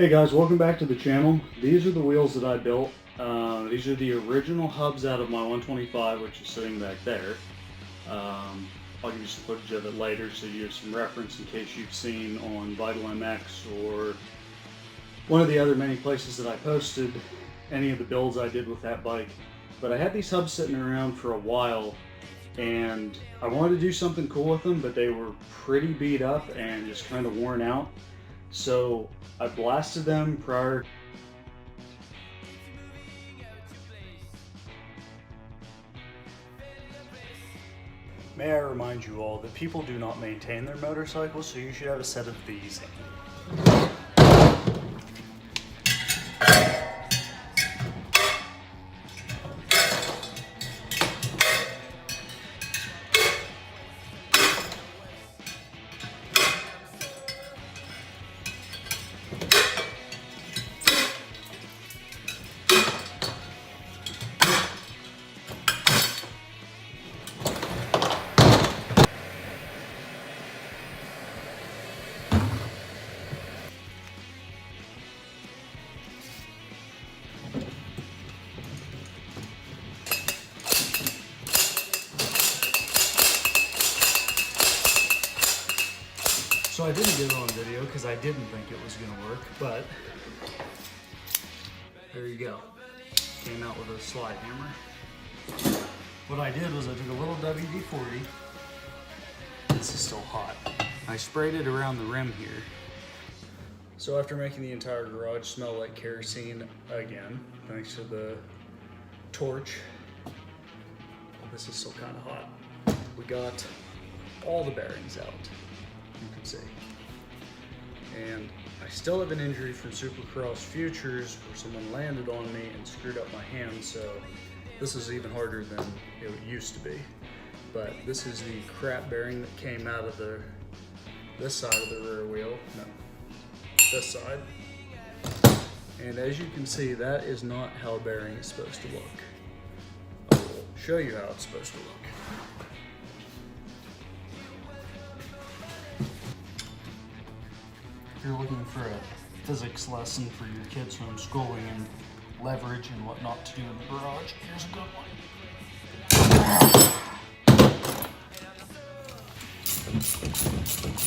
Hey guys, welcome back to the channel. These are the wheels that I built. These are the original hubs out of my 125, which is sitting back there. I'll give you some footage of it later so you have some reference in case you've seen on Vital MX or one of the other many places that I posted any of the builds I did with that bike. But I had these hubs sitting around for a while and I wanted to do something cool with them, but they were pretty beat up and just kind of worn out. So I blasted them prior. May I remind you all that people do not maintain their motorcycles, so you should have a set of these. So I didn't get it on video because I didn't think it was going to work, but there you go. Came out with a slide hammer. What I did was I took a little WD-40. This is still hot. I sprayed it around the rim here. So after making the entire garage smell like kerosene again, thanks to the torch, this is still kind of hot. We got all the bearings out. You can see. And I still have an injury from Supercross Futures where someone landed on me and screwed up my hand, so this is even harder than it used to be. But this is the crap bearing that came out of this side of the rear wheel. No, this side. And as you can see, that is not how a bearing is supposed to look. I will show you how it's supposed to look. If you're looking for a physics lesson for your kids homeschooling and leverage and what not to do in the garage, here's a good one.